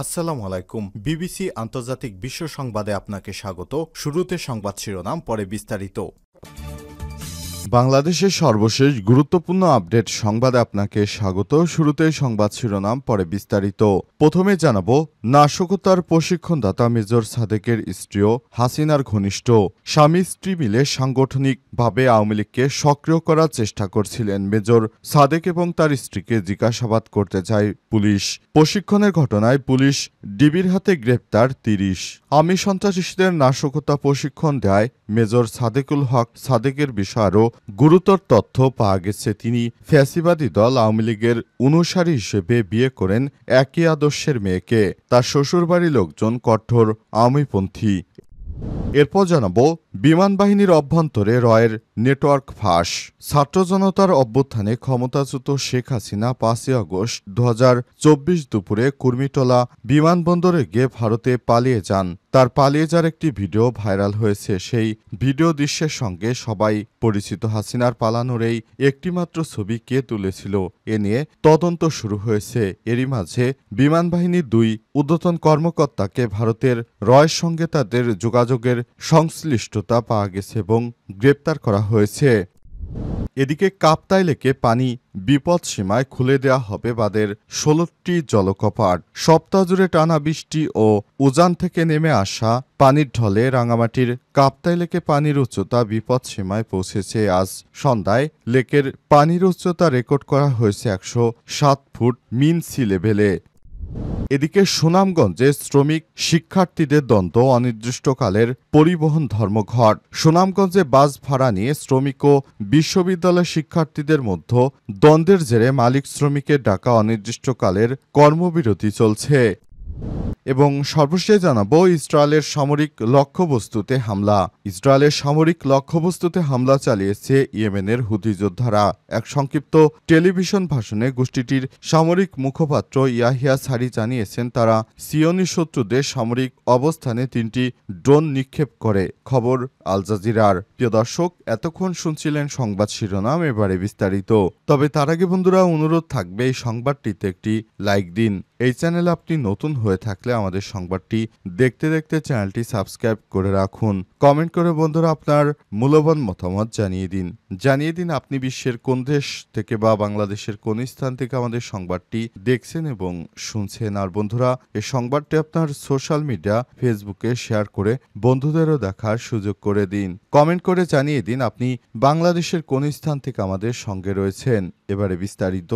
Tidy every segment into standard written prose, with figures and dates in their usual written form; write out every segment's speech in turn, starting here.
আসসালামু আলাইকুম। বিবিসি আন্তর্জাতিক বিশ্ব সংবাদে আপনাকে স্বাগত। শুরুতে সংবাদ শিরোনাম, পরে বিস্তারিত। বাংলাদেশের সর্বশেষ গুরুত্বপূর্ণ আপডেট সংবাদে আপনাকে স্বাগত। শুরুতেই সংবাদ শিরোনাম, পরে বিস্তারিত। প্রথমে জানাবো, নাশকতার প্রশিক্ষণদাতা মেজর সাদেকের স্ত্রীও হাসিনার ঘনিষ্ঠ। স্বামী স্ত্রী মিলে সাংগঠনিকভাবে আওয়ামী লীগকে সক্রিয় করার চেষ্টা করছিলেন মেজর সাদেক এবং তার স্ত্রীকে জিজ্ঞাসাবাদ করতে চায় পুলিশ। প্রশিক্ষণের ঘটনায় পুলিশ ডিবির হাতে গ্রেপ্তার ৩০। আওয়ামী সন্ত্রাসীদের নাশকতা প্রশিক্ষণ দেয় মেজর সাদেকুল হক সাদেকের বিষয়ে আরও গুরুতর তথ্য পাওয়া গেছে। তিনি ফ্যাসিবাদী দল আওয়ামী লীগের অনুসারী হিসেবে বিয়ে করেন একই আদর্শের মেয়েকে। তার শ্বশুরবাড়ির লোকজন কঠোর আওয়ামীপন্থী। এরপর জানাবো, বিমান বাহিনীর অভ্যন্তরে রয়ের নেটওয়ার্ক ফাঁস। ছাত্র জনতার অভ্যুত্থানে ক্ষমতাচ্যুত শেখ হাসিনা ৫ই আগস্ট ২০২৪ দুপুরে কুর্মিটোলা বিমানবন্দরে গিয়ে ভারতে পালিয়ে যান। তার পালিয়ে যাওয়ার একটি ভিডিও ভাইরাল হয়েছে। সেই ভিডিও দৃশ্যের সঙ্গে সবাই পরিচিত। হাসিনার পালানোর এই একটিমাত্র ছবি কে তুলেছিল এ নিয়ে তদন্ত শুরু হয়েছে। এরই মাঝে বিমান বাহিনীর ২ ঊর্ধ্বতন কর্মকর্তাকে ভারতের রয়ের সঙ্গে তাদের যোগাযোগের সংশ্লিষ্টতা পাওয়া গেছে এবং গ্রেপ্তার করা হয়েছে। এদিকে কাপ্তাই লেকে পানি বিপদসীমায় খুলে দেওয়া হবে বাঁধের ১৬টি জলকপাট। সপ্তাহ জুড়ে টানা বৃষ্টি ও উজান থেকে নেমে আসা পানির ঢলে রাঙামাটির কাপ্তাই লেকে পানির উচ্চতা বিপদসীমায় পৌঁছেছে। আজ সন্ধ্যায় লেকের পানির উচ্চতা রেকর্ড করা হয়েছে ১০৭ ফুট মিন সি লেভেলে। এদিকে সুনামগঞ্জে শ্রমিক শিক্ষার্থীদের দ্বন্দ্ব, অনির্দিষ্টকালের পরিবহন ধর্মঘট। সুনামগঞ্জে বাস ভাড়া নিয়ে শ্রমিক ও বিশ্ববিদ্যালয় শিক্ষার্থীদের মধ্যে দ্বন্দ্বের জেরে মালিক শ্রমিকের ডাকা অনির্দিষ্টকালের কর্মবিরতি চলছে। এবং সর্বশেষ জানাবো, ইসরায়েলের সামরিক লক্ষ্যবস্তুতে হামলা। ইসরায়েলের সামরিক লক্ষ্যবস্তুতে হামলা চালিয়েছে ইয়েমেনের হুথি যোদ্ধারা। এক সংক্ষিপ্ত টেলিভিশন ভাষণে গোষ্ঠীটির সামরিক মুখপাত্র ইয়াহিয়া সারি জানিয়েছেন, তারা সিয়নি শত্রুদের সামরিক অবস্থানে ৩টি ড্রোন নিক্ষেপ করে। খবর আল জাজিরার। প্রিয় দর্শক, এতক্ষণ শুনছিলেন সংবাদ শিরোনাম, এবারে বিস্তারিত। তবে তার আগে বন্ধুরা, অনুরোধ থাকবে এই সংবাদটিতে একটি লাইক দিন। এই চ্যানেলে আপনি নতুন হয়ে থাকলে আমাদের সংবাদটি দেখতে দেখতে চ্যানেলটি সাবস্ক্রাইব করে রাখুন। কমেন্ট করে বন্ধুরা আপনার মূল্যবান মতামত জানিয়ে দিন আপনি বিশ্বের কোন দেশ থেকে বা বাংলাদেশের কোন স্থান থেকে আমাদের সংবাদটি দেখছেন এবং শুনছেন। আর বন্ধুরা, এই সংবাদটি আপনার সোশ্যাল মিডিয়া ফেসবুকে শেয়ার করে বন্ধুদেরও দেখার সুযোগ করে দিন। কমেন্ট করে জানিয়ে দিন আপনি বাংলাদেশের কোন স্থান থেকে আমাদের সঙ্গে রয়েছেন। এবারে বিস্তারিত।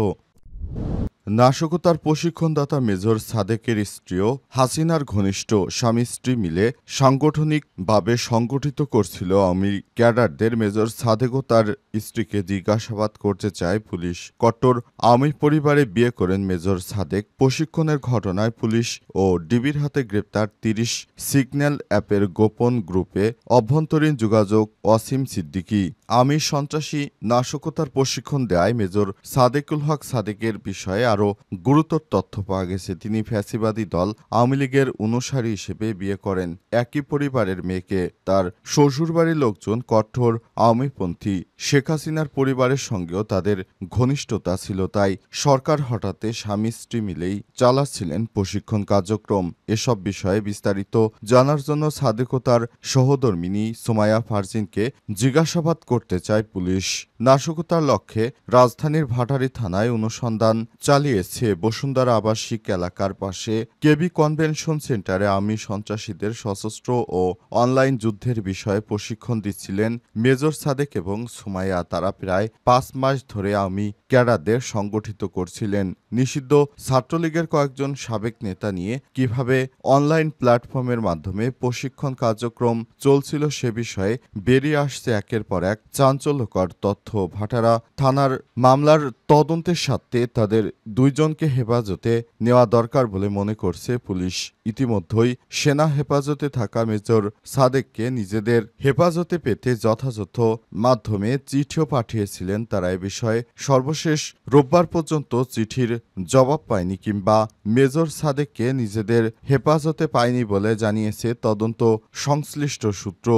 নাশকতার প্রশিক্ষণদাতা মেজর সাদেকের স্ত্রীও হাসিনার ঘনিষ্ঠ। স্বামী স্ত্রী মিলে সাংগঠনিকভাবে সংগঠিত করছিল আওয়ামী ক্যাডারদের। মেজর সাদেক ও তার স্ত্রীকে জিজ্ঞাসাবাদ করতে চায় পুলিশ। কট্টর আওয়ামী পরিবারে বিয়ে করেন মেজর সাদেক। প্রশিক্ষণের ঘটনায় পুলিশ ও ডিবির হাতে গ্রেপ্তার ৩০। সিগন্যাল অ্যাপের গোপন গ্রুপে অভ্যন্তরীণ যোগাযোগ ওয়াসিম সিদ্দিকী। আওয়ামী সন্ত্রাসী নাশকতার প্রশিক্ষণ দেয় মেজর সাদেকুল হক সাদেকের বিষয়ে আরও গুরুতর তথ্য পাওয়া গেছে। তিনি ফ্যাসিবাদী দল আওয়ামী লীগের অনুসারী হিসেবে বিয়ে করেন একই পরিবারের মেয়েকে। তার শ্বশুরবাড়ির লোকজন কঠোর আওয়ামীপন্থী। শেখ হাসিনার পরিবারের সঙ্গেও তাদের ঘনিষ্ঠতা ছিল। তাই সরকার হঠাতে স্বামী স্ত্রী মিলেই চালাচ্ছিলেন প্রশিক্ষণ কার্যক্রম। এসব বিষয়ে বিস্তারিত জানার জন্য সাদেক ও তার সহধর্মিণী সুমাইয়া ফারজিনকে জিজ্ঞাসাবাদ করতে চায় পুলিশ। নাশকতার লক্ষ্যে রাজধানীর ভাটারি থানায় অনুসন্ধান চালিয়েছে। বসুন্ধরা আবাসিক এলাকার পাশে কেবি কনভেনশন সেন্টারে আওয়ামী সন্ত্রাসীদের সশস্ত্র ও অনলাইন যুদ্ধের বিষয়ে প্রশিক্ষণ দিচ্ছিলেন মেজর সাদেক এবং সুমাইয়া। তারা প্রায় ৫ মাস ধরে আওয়ামী ক্যাডারদের সংগঠিত করছিলেন। নিষিদ্ধ ছাত্রলীগের কয়েকজন সাবেক নেতা নিয়ে কিভাবে অনলাইন প্ল্যাটফর্মের মাধ্যমে প্রশিক্ষণ কার্যক্রম চলছিল সে বিষয়ে বেরিয়ে আসছে একের পর এক চাঞ্চল্যকর তথ্য। ভাটারা থানার মামলার তদন্তের স্বার্থে তাদের ২ জনকে হেফাজতে নেওয়া দরকার বলে মনে করছে পুলিশ। ইতিমধ্যেই সেনা হেফাজতে থাকা মেজর সাদেককে নিজেদের হেফাজতে পেতে যথাযথ মাধ্যমে চিঠিও পাঠিয়েছিলেন তারা। এ বিষয়ে সর্বশেষ রোববার পর্যন্ত চিঠির জবাব পায়নি কিংবা মেজর সাদেককে নিজেদের হেফাজতে পায়নি বলে জানিয়েছে তদন্ত সংশ্লিষ্ট সূত্র।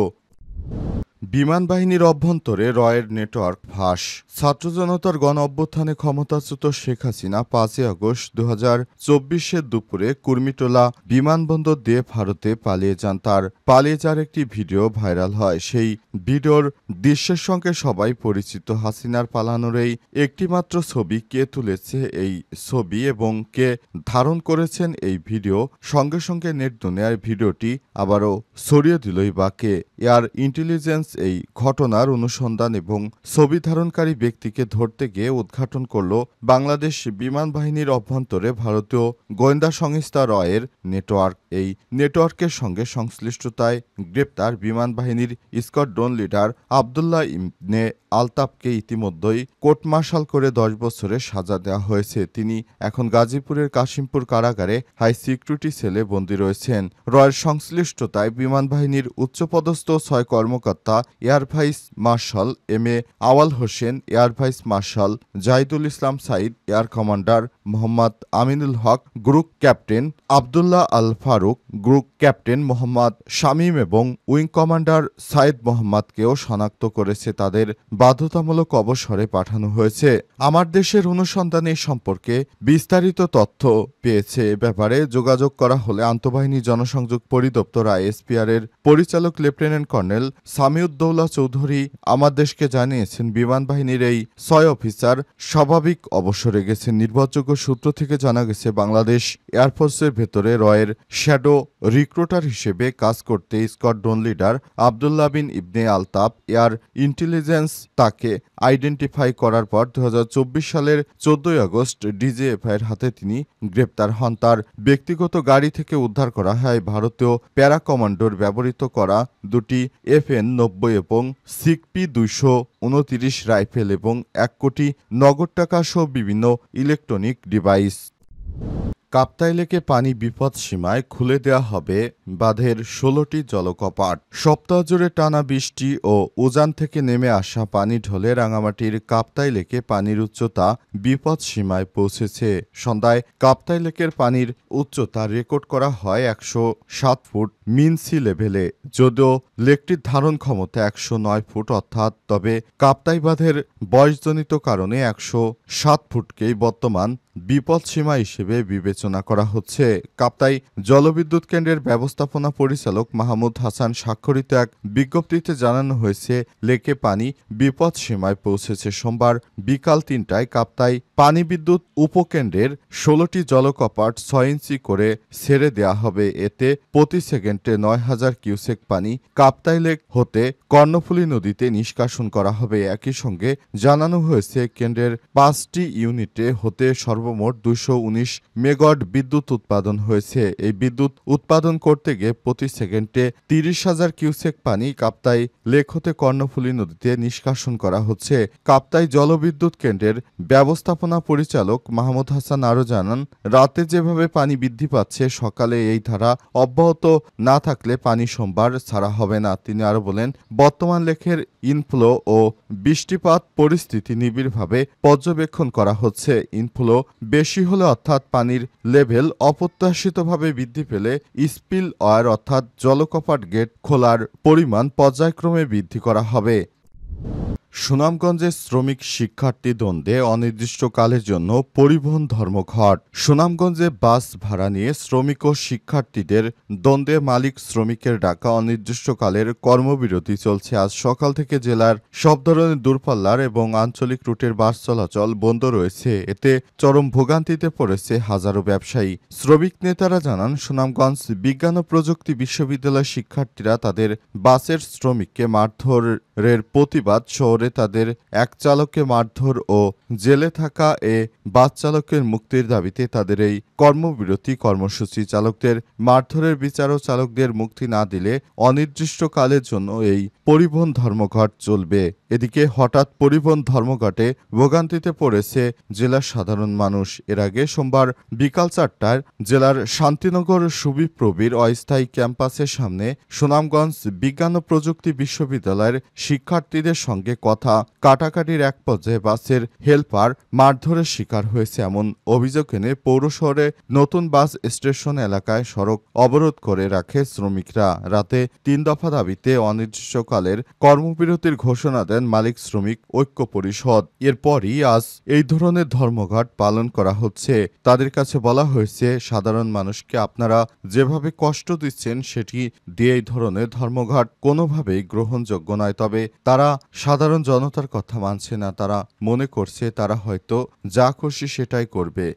বিমান বাহিনীর অভ্যন্তরে রয়ের নেটওয়ার্ক ফাঁস। ছাত্র জনতার গণ অভ্যুত্থানে ক্ষমতাচ্যুত শেখ হাসিনা ৫ই আগস্ট ২০২৪ দুপুরে কুর্মিটোলা বিমানবন্দর দিয়ে ভারতে পালিয়ে যান। তার পালিয়ে যাওয়ার একটি ভিডিও ভাইরাল হয়। সেই ভিডিওর দৃশ্যের সঙ্গে সবাই পরিচিত। হাসিনার পালানোর এই একটিমাত্র ছবি কে তুলেছে এই ছবি এবং কে ধারণ করেছেন এই ভিডিও, সঙ্গে সঙ্গে নেট দুনিয়ার ভিডিওটি আবারও ছড়িয়ে দিলই বা কে। এয়ার ইন্টেলিজেন্স এই ঘটনার অনুসন্ধান এবং ছবি ধারণকারী ব্যক্তিকে ধরতে গিয়ে উদ্ঘাটন করল বাংলাদেশ বিমান বাহিনীর অভ্যন্তরে ভারতীয় গোয়েন্দা সংস্থা রয়ের নেটওয়ার্ক। এই নেটওয়ার্কের সঙ্গে সংশ্লিষ্টতায় গ্রেপ্তার বিমান বাহিনীর স্কোয়াড্রন লিডার আবদুল্লাহ ইবনে আলতাফকে ইতিমধ্যেই কোর্ট মার্শাল করে ১০ বছরের সাজা দেওয়া হয়েছে। তিনি এখন গাজীপুরের কাশিমপুর কারাগারে হাই সিকিউরিটি সেলে বন্দী রয়েছেন। রয়ের সংশ্লিষ্টতায় বিমান বাহিনীর উচ্চপদস্থ ৬ কর্মকর্তা air vice marshal M A Awal Hossain, air vice marshal Zahidul Islam Saeed, air commander Mohammad Aminul Haque, group captain Abdullah Al Faruk, group captain Mohammad Shamim এবং উইং কমান্ডার সাইদ মোহাম্মদকেও শনাক্ত করেছে। তাদের বাধ্যতামূলক অবসরে পাঠানো হয়েছে। আমার দেশের অনুসন্ধানে সম্পর্কে বিস্তারিত তথ্য পেয়েছে। এ ব্যাপারে যোগাযোগ করা হলে আন্তঃবাহিনী জনসংযোগ পরিদপ্তর আইএসপিআর এর পরিচালক লেফটেন্যান্ট কর্নেল সামিউদ্দৌলা চৌধুরী আমার দেশকে জানিয়েছেন, বিমান বাহিনীর এই ৬ অফিসার স্বাভাবিক অবসরে গেছেন। নির্ভরযোগ্য সূত্র থেকে জানা গেছে, বাংলাদেশ এয়ারফোর্সের ভেতরে রয়ের শ্যাডো রিক্রুটার হিসেবে কাজ করতে স্কোয়াড্রন লিডার আবদুল্লাহ বিন ইবনে আলতাফ এয়ার ইন্টেলিজেন্স তাকে আইডেন্টিফাই করার পর ২০২৪ সালের ১৪ই আগস্ট ডিজিএফআইয়ের হাতে তিনি গ্রেপ্তার হন। তার ব্যক্তিগত গাড়ি থেকে উদ্ধার করা হয় ভারতীয় প্যারা কমান্ডোর ব্যবহৃত করা দুটি FN-90 এবং সিকপি ২২৯ রাইফেল এবং ১ কোটি নগদ টাকা সহ বিভিন্ন ইলেকট্রনিক ডিভাইস। কাপ্তাই লেকে পানি বিপদসীমায় খুলে দেয়া হবে বাঁধের ১৬টি জলকপাট। সপ্তাহ জুড়ে টানা বৃষ্টি ও উজান থেকে নেমে আসা পানি ঢলে রাঙামাটির কাপ্তাই লেকে পানির উচ্চতা বিপদসীমায় পৌঁছেছে। সন্ধ্যায় কাপ্তাই লেকের পানির উচ্চতা রেকর্ড করা হয় ১০৭ ফুট মিন সি লেভেলে। যদিও লেকটির ধারণ ক্ষমতা ১০৯ ফুট অর্থাৎ, তবে কাপ্তাই বাঁধের বয়সজনিত কারণে ১০৭ ফুটকেই বর্তমান বিপদসীমা হিসেবে বিবেচনা করা হচ্ছে। কাপ্তাই জলবিদ্যুৎ কেন্দ্রের ব্যবস্থাপনা পরিচালক মাহমুদ হাসান স্বাক্ষরিত এক বিজ্ঞপ্তিতে জানানো হয়েছে, লেকে পানি বিপদসীমায় পৌঁছেছে। সোমবার বিকাল ৩টায় কাপ্তাই পানি বিদ্যুৎ উপকেন্দ্রের ১৬টি জলকপাট ৬ ইঞ্চি করে ছেড়ে দেয়া হবে। এতে প্রতি সেকেন্ডে ৯,০০০ কিউসেক পানি কাপ্তাই লেক হতে কর্ণফুলী নদীতে নিষ্কাশন করা হবে। একই সঙ্গে জানানো হয়েছে, কেন্দ্রের ৫টি ইউনিটে হতে সর্বমোট ২১৯ মেগাওয়াট বিদ্যুৎ উৎপাদন হয়েছে। এই বিদ্যুৎ উৎপাদন করতে গিয়ে প্রতি সেকেন্ডে ৩০,০০০ কিউসেক পানি কাপ্তাই লেক হতে কর্ণফুলী নদীতে নিষ্কাশন করা হচ্ছে। কাপ্তাই জলবিদ্যুৎ কেন্দ্রের ব্যবস্থাপনা পরিচালক মাহমুদ হাসান আরও জানান, রাতে যেভাবে পানি বৃদ্ধি পাচ্ছে, সকালে এই ধারা অব্যাহত না থাকলে পানি সোমবার ছাড়া হবে না। তিনি আরও বলেন, বর্তমান লেকের ইনফ্লো ও বৃষ্টিপাত পরিস্থিতি নিবিড়ভাবে পর্যবেক্ষণ করা হচ্ছে। ইনফ্লো বেশি হলে অর্থাৎ পানির লেভেল অপ্রত্যাশিতভাবে বৃদ্ধি পেলে স্পিল ওয়ার অর্থাৎ জলকপাট গেট খোলার পরিমাণ পর্যায়ক্রমে বৃদ্ধি করা হবে। সুনামগঞ্জে শ্রমিক শিক্ষার্থী দ্বন্দ্বে অনির্দিষ্টকালের জন্য পরিবহন ধর্মঘট। সুনামগঞ্জে বাস ভাড়া নিয়ে শ্রমিক ও শিক্ষার্থীদের দ্বন্দ্বে মালিক শ্রমিকের ডাকা অনির্দিষ্টকালের কর্মবিরতি চলছে। আজ সকাল থেকে জেলার সব ধরনের দূরপাল্লার এবং আঞ্চলিক রুটের বাস চলাচল বন্ধ রয়েছে। এতে চরম ভোগান্তিতে পড়েছে হাজারো ব্যবসায়ী। শ্রমিক নেতারা জানান, সুনামগঞ্জ বিজ্ঞান ও প্রযুক্তি বিশ্ববিদ্যালয়ের শিক্ষার্থীরা তাদের বাসের শ্রমিককে মারধরের প্রতিবাদ শহরে তাদের এক চালককে মারধর ও জেলে থাকা বাস চালকের মুক্তির দাবিতে তাদের এই কর্মবিরতি কর্মসূচি। চালকদের মারধরের বিচার ও চালকদের মুক্তি না দিলে অনির্দিষ্টকালের জন্য এই পরিবহন ধর্মঘট চলবে। এদিকে হঠাৎ পরিবহন ধর্মঘটে ভোগান্তিতে পড়েছে জেলার সাধারণ মানুষ। এর আগে সোমবার বিকাল ৪টায় জেলার শান্তিনগর সুবিপ্রবির অস্থায়ী ক্যাম্পাসের সামনে সুনামগঞ্জ বিজ্ঞান ও প্রযুক্তি বিশ্ববিদ্যালয়ের শিক্ষার্থীদের সঙ্গে কথা কাটাকাটির এক পর্যায়ে বাসের হেলপার মারধরের শিকার হয়েছে এমন অভিযোগ এনে পৌর শহরে নতুন বাস স্টেশন এলাকায় সড়ক অবরোধ করে রাখে শ্রমিকরা। রাতে ৩ দফা দাবিতে অনির্দিষ্টকালের কর্মবিরতির ঘোষণা দেন মালিক শ্রমিক ঐক্য পরিষদ। এরপরই আজ এই ধরনের ধর্মঘট পালন করা হচ্ছে। তাদের কাছে বলা হয়েছে, সাধারণ মানুষকে আপনারা যেভাবে কষ্ট দিচ্ছেন সেটি দিয়ে এই ধরনের ধর্মঘট কোনোভাবেই গ্রহণযোগ্য নয়। তবে তারা সাধারণ জনতার কথা মানছে না। তারা মনে করছে তারা হয়তো যা খুশি সেটাই করবে।